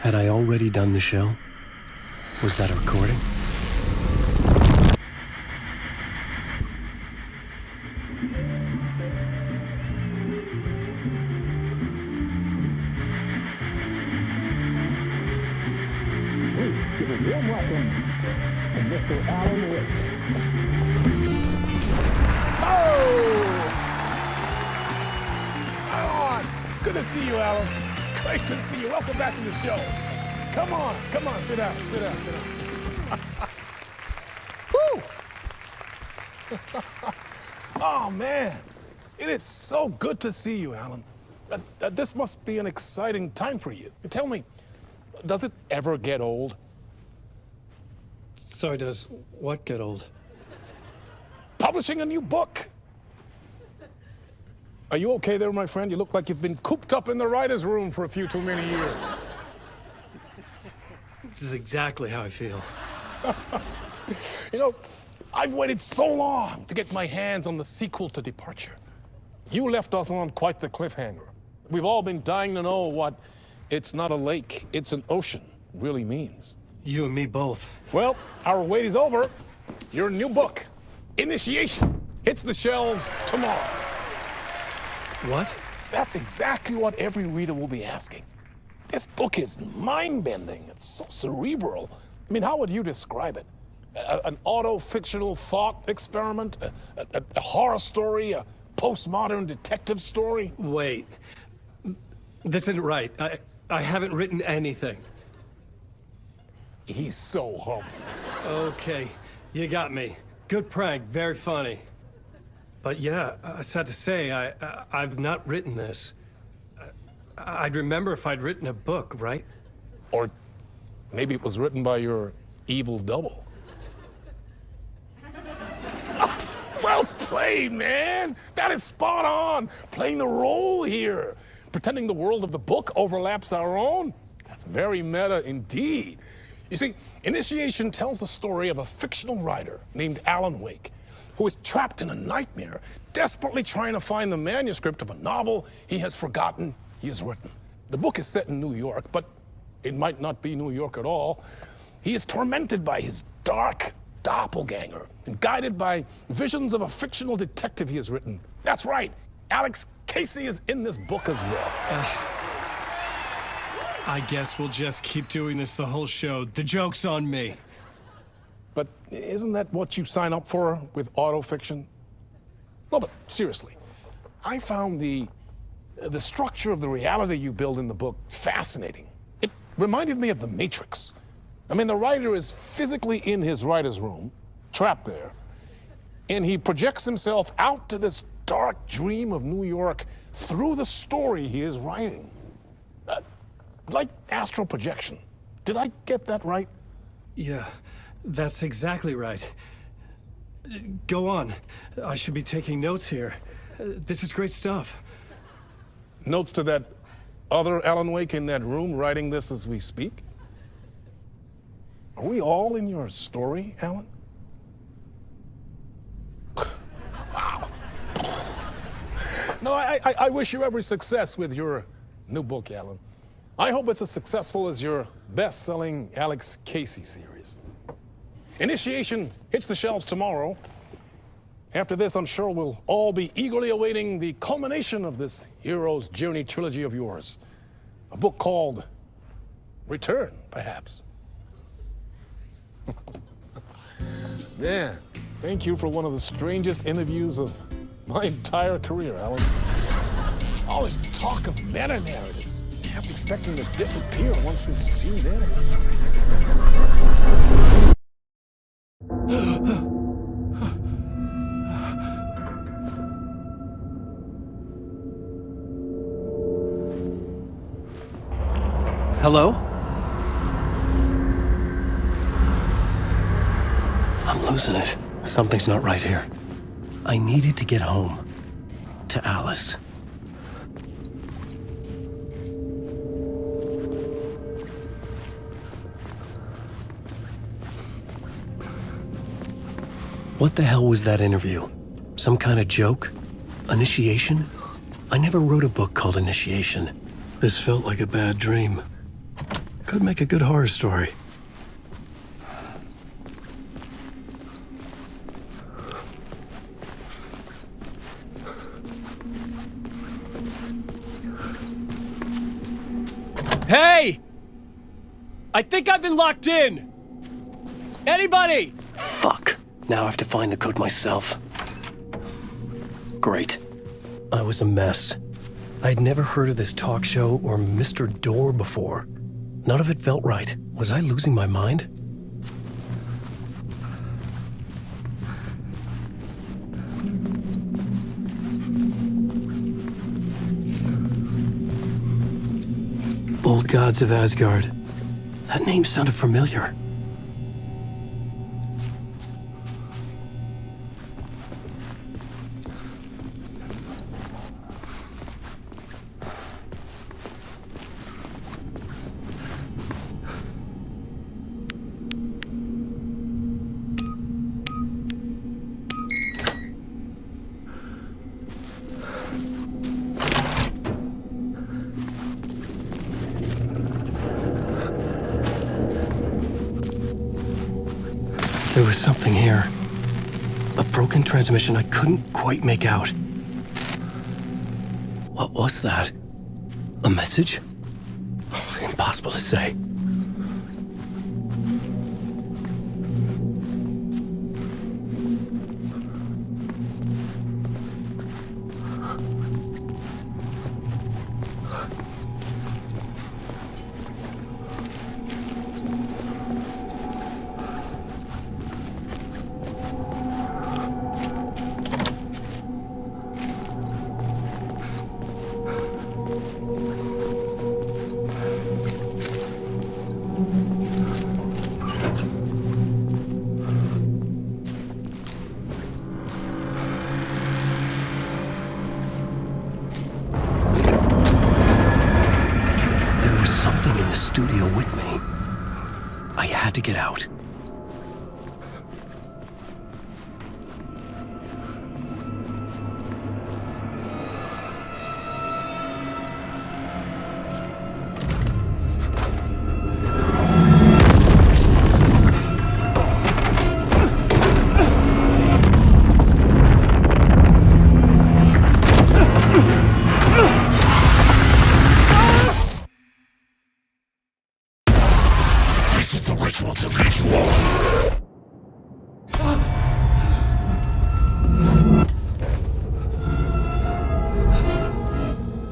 Had I already done the show? Was that a recording? Give a warm welcome to Mr. Alan Wake. Oh! Alan! Good to see you, Alan. Great to see you. Welcome back to the show. Come on, sit down. Woo! Oh, man. It is so good to see you, Alan. This must be an exciting time for you. Tell me, does it ever get old? So does what get old? Publishing a new book. Are you okay there, my friend? You look like you've been cooped up in the writer's room for a few too many years. This is exactly how I feel. You know, I've waited so long to get my hands on the sequel to Departure. You left us on quite the cliffhanger. We've all been dying to know what "it's not a lake, it's an ocean" really means. You and me both. Well, our wait is over. Your new book, Initiation, hits the shelves tomorrow. What? That's exactly what every reader will be asking. This book is mind-bending. It's so cerebral. I mean, how would you describe it? An auto-fictional thought experiment? A horror story? A postmodern detective story? Wait. This isn't right. I haven't written anything. He's so humble. Okay, you got me. Good prank, very funny. But yeah, sad to say, I've not written this. I'd remember if I'd written a book, right? Or maybe it was written by your evil double. Well played, man. That is spot on. Playing the role here. Pretending the world of the book overlaps our own. That's very meta indeed. You see, Initiation tells the story of a fictional writer named Alan Wake, who is trapped in a nightmare, desperately trying to find the manuscript of a novel he has forgotten he has written. The book is set in New York, but it might not be New York at all. He is tormented by his dark doppelganger and guided by visions of a fictional detective he has written. That's right, Alex Casey is in this book as well. I guess we'll just keep doing this the whole show. The joke's on me. But isn't that what you sign up for with autofiction? No, but seriously, I found the structure of the reality you build in the book fascinating. It reminded me of The Matrix. I mean, the writer is physically in his writer's room, trapped there, and he projects himself out to this dark dream of New York through the story he is writing. Like astral projection. Did I get that right? Yeah, that's exactly right. Go on. I should be taking notes here. This is great stuff. Notes to that other Alan Wake in that room writing this as we speak? Are we all in your story, Alan? Wow. No, I wish you every success with your new book, Alan. I hope it's as successful as your best-selling Alex Casey series. Initiation hits the shelves tomorrow. After this, I'm sure we'll all be eagerly awaiting the culmination of this hero's journey trilogy of yours. A book called Return, perhaps. Man, thank you for one of the strangest interviews of my entire career, Alan. All this talk of meta-narratives. I kept expecting to disappear once this scene ends. Hello? I'm losing it. Something's not right here. I needed to get home. To Alice. What the hell was that interview? Some kind of joke? Initiation? I never wrote a book called Initiation. This felt like a bad dream. Could make a good horror story. Hey! I think I've been locked in! Anybody? Fuck. Now I have to find the code myself. Great. I was a mess. I'd never heard of this talk show or Mr. Door before. None of it felt right. Was I losing my mind? Old Gods of Asgard. That name sounded familiar. There was something here. A broken transmission I couldn't quite make out. What was that? A message? Impossible to say. Something in the studio with me. I had to get out.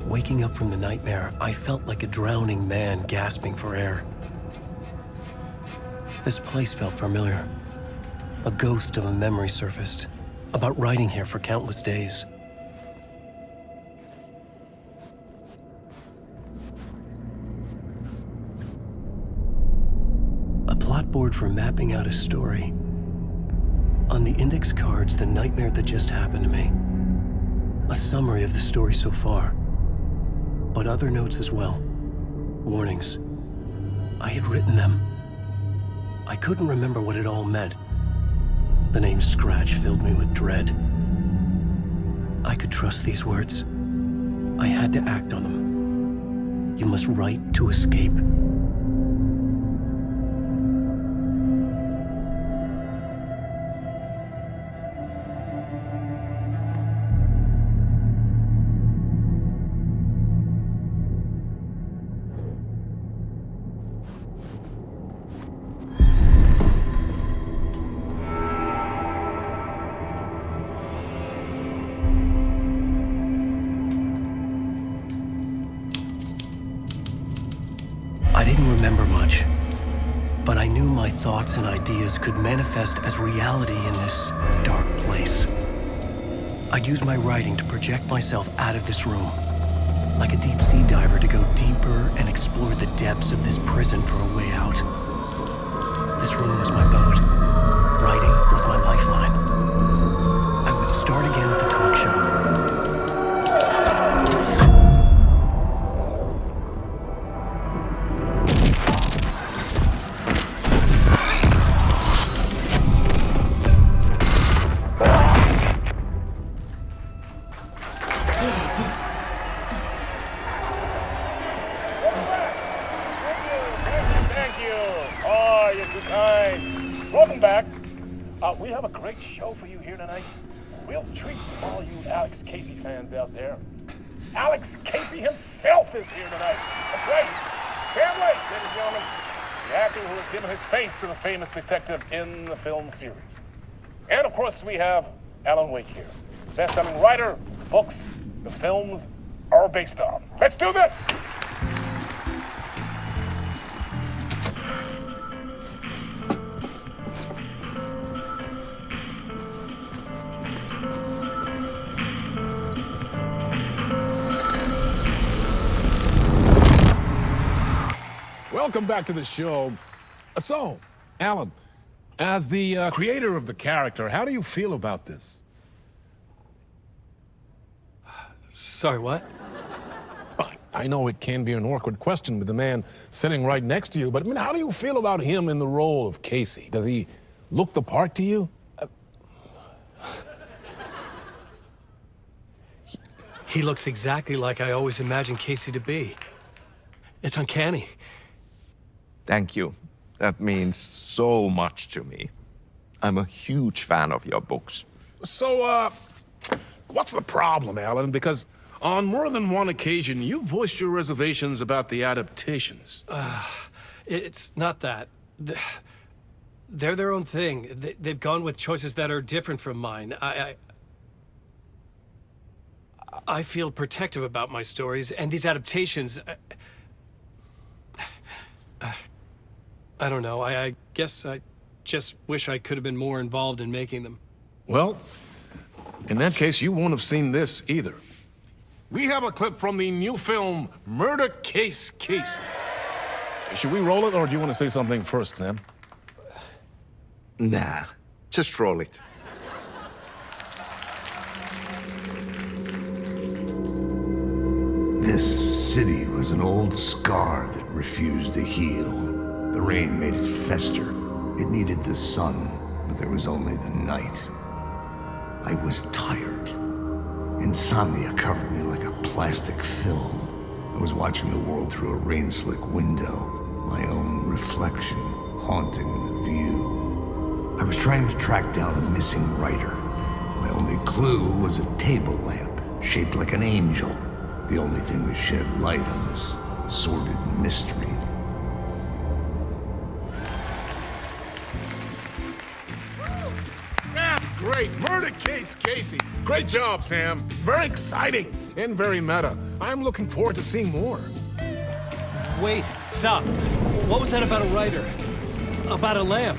Waking up from the nightmare, I felt like a drowning man gasping for air. This place felt familiar. A ghost of a memory surfaced, about riding here for countless days. A plot board for mapping out a story. On the index cards, the nightmare that just happened to me. A summary of the story so far. But other notes as well. Warnings. I had written them. I couldn't remember what it all meant. The name Scratch filled me with dread. I could trust these words. I had to act on them. You must write to escape. I didn't remember much, but I knew my thoughts and ideas could manifest as reality in this dark place. I'd use my writing to project myself out of this room, like a deep sea diver to go deeper and explore the depths of this prison for a way out. This room was my boat. Writing was my lifeline. I would start again at the talk show. Hi. Welcome back. We have a great show for you here tonight. Real treat for all you Alex Casey fans out there. Alex Casey himself is here tonight. That's right. Sam Lake, ladies and gentlemen, the actor who has given his face to the famous detective in the film series. And of course, we have Alan Wake here, best-selling writer, books, the films are based on. Let's do this! Welcome back to the show. So, Alan, as the creator of the character, how do you feel about this? Sorry, what? I know it can be an awkward question with the man sitting right next to you, but I mean, how do you feel about him in the role of Casey? Does he look the part to you? He looks exactly like I always imagined Casey to be. It's uncanny. Thank you. That means so much to me. I'm a huge fan of your books. So, what's the problem, Alan? Because on more than one occasion, you voiced your reservations about the adaptations. It's not that. They're their own thing. They've gone with choices that are different from mine. I feel protective about my stories, and these adaptations... I don't know. I guess I just wish I could have been more involved in making them. Well, in that case, you won't have seen this either. We have a clip from the new film, Murder Case Casey. Should we roll it, or do you want to say something first, Sam? Nah, just roll it. This city was an old scar that refused to heal. The rain made it fester. It needed the sun, but there was only the night. I was tired. Insomnia covered me like a plastic film. I was watching the world through a rain-slick window, my own reflection haunting the view. I was trying to track down a missing writer. My only clue was a table lamp, shaped like an angel. The only thing that shed light on this sordid mystery. That's great. Murder Case Casey. Great job, Sam. Very exciting and very meta. I'm looking forward to seeing more. Wait, stop. What was that about a writer? About a lamp?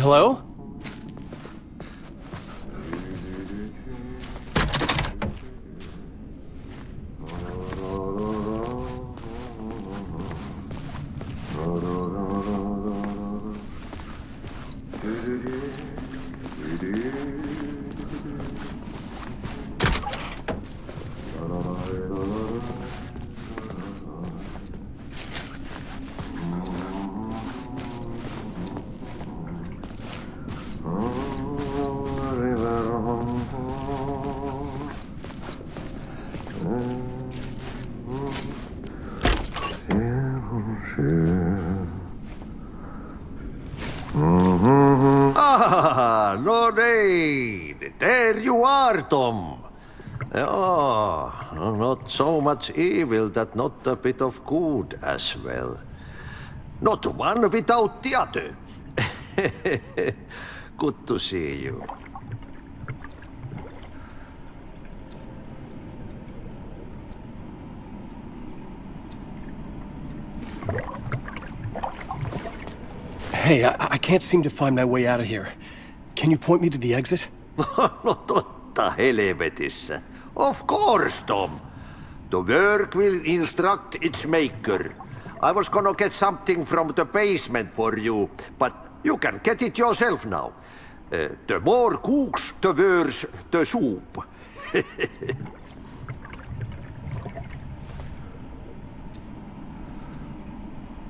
Hello? Ah, no nej. There you are, Tom. Oh, not so much evil that not a bit of good as well. Not one without the other. Good to see you. Hey, I can't seem to find my way out of here. Can you point me to the exit? No totta helvetissä. Of course, Tom. The work will instruct its maker. I was gonna get something from the basement for you, but you can get it yourself now. The more cooks, the worse the soup.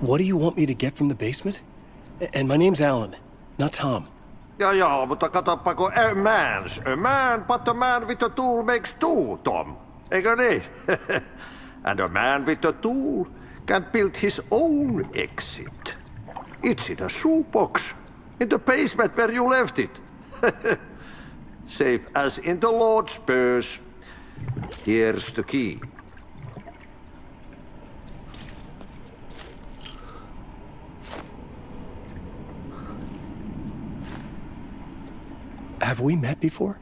What do you want me to get from the basement? And my name's Alan, not Tom. Ja, mutta katoppa kun a man, but a man with a tool makes two, Tom. Eikö niin? And a man with a tool can build his own exit. It's in a shoebox, in the basement where you left it. Safe as in the Lord's purse. Here's the key. Have we met before?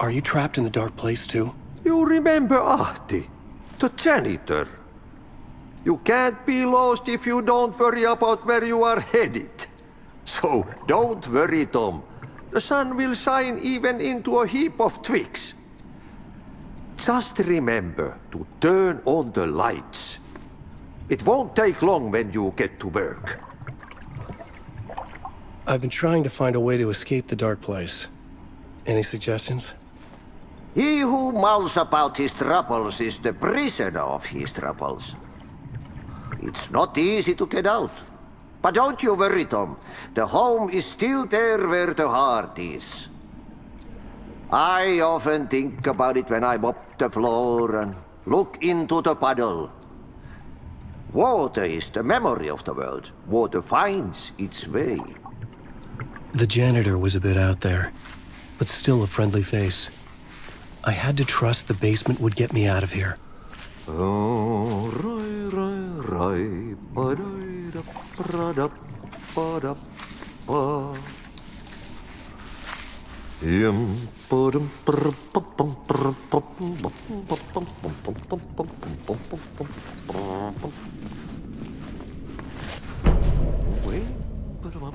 Are you trapped in the dark place too? You remember Ahti, the janitor. You can't be lost if you don't worry about where you are headed. So don't worry, Tom. The sun will shine even into a heap of twigs. Just remember to turn on the lights. It won't take long when you get to work. I've been trying to find a way to escape the dark place. Any suggestions? He who mulls about his troubles is the prisoner of his troubles. It's not easy to get out. But don't you worry, Tom. The home is still there where the heart is. I often think about it when I mop the floor and look into the puddle. Water is the memory of the world. Water finds its way. The janitor was a bit out there, but still a friendly face. I had to trust the basement would get me out of here. Oh, rai, ba-da-da, ba-da, ba-da, ba. Yum, ba-dum, ba-da-ba-bum, ba-da-ba-bum, ba-bum, ba-bum, ba-bum, ba-bum, ba-bum. Wait, ba-da-bum.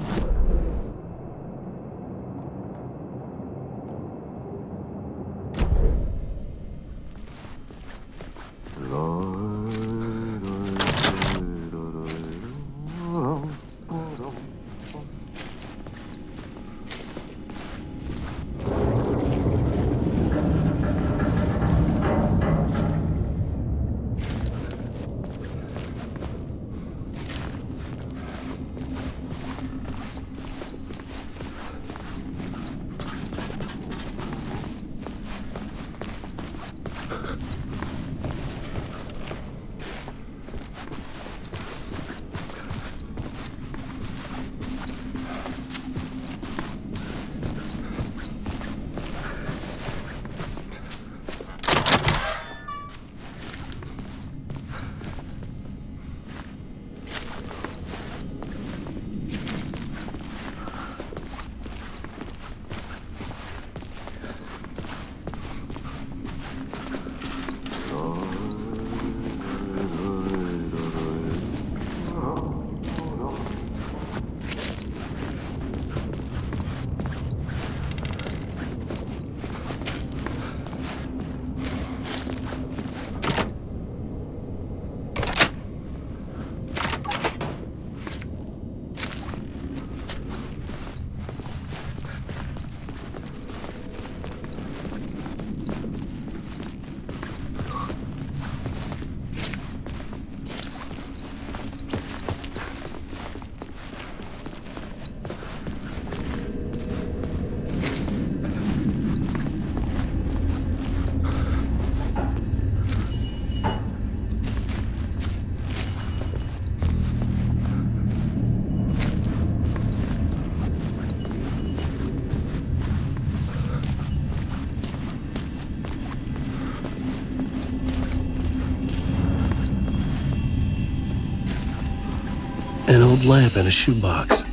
An old lamp in a shoebox.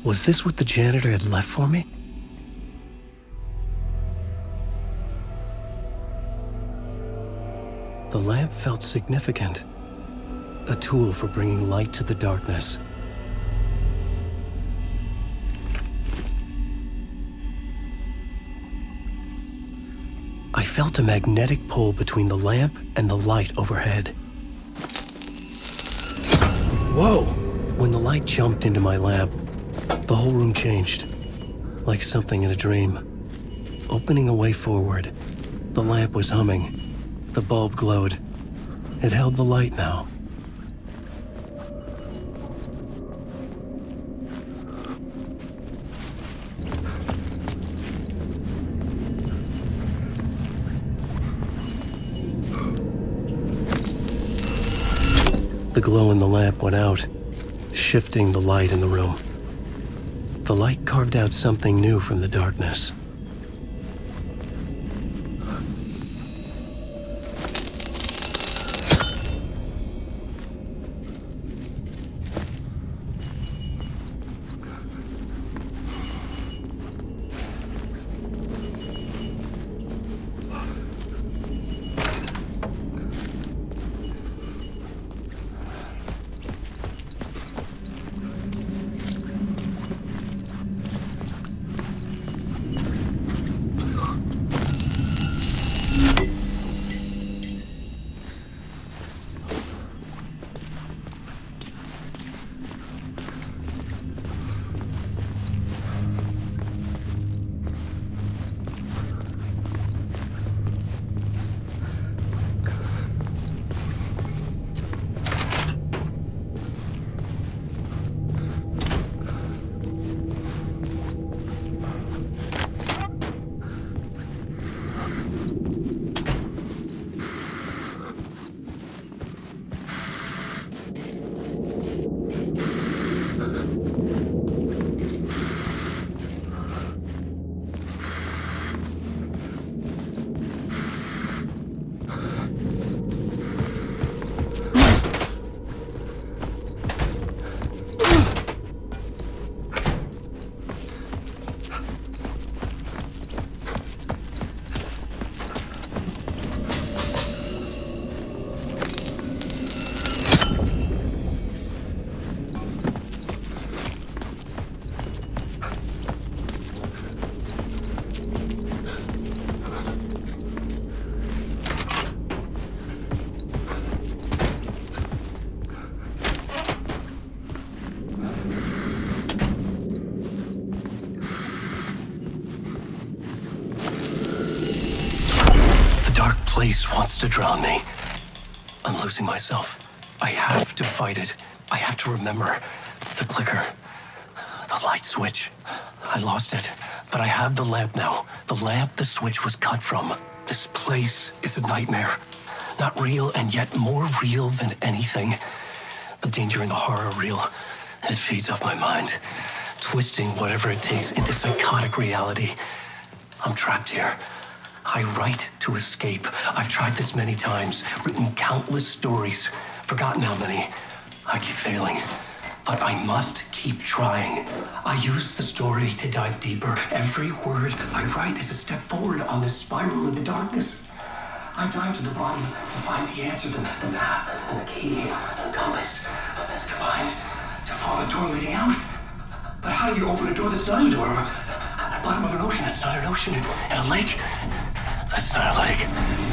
Was this what the janitor had left for me? The lamp felt significant. A tool for bringing light to the darkness. I felt a magnetic pull between the lamp and the light overhead. Whoa! When the light jumped into my lamp, the whole room changed, like something in a dream. Opening a way forward, the lamp was humming. The bulb glowed. It held the light now. The glow in the lamp went out, shifting the light in the room. The light carved out something new from the darkness. Place wants to drown me. I'm losing myself. I have to fight it. I have to remember. The clicker. The light switch. I lost it. But I have the lamp now. The lamp the switch was cut from. This place is a nightmare. Not real and yet more real than anything. The danger and the horror are real. It feeds off my mind. Twisting whatever it takes into psychotic reality. I'm trapped here. I write to escape. I've tried this many times, written countless stories, forgotten how many. I keep failing, but I must keep trying. I use the story to dive deeper. Every word I write is a step forward on this spiral in the darkness. I dive to the bottom to find the answer, the map, and the key, and the compass. It's combined to form a door leading out. But how do you open a door that's not a door? At the bottom of an ocean that's not an ocean, and a lake that's not a lake.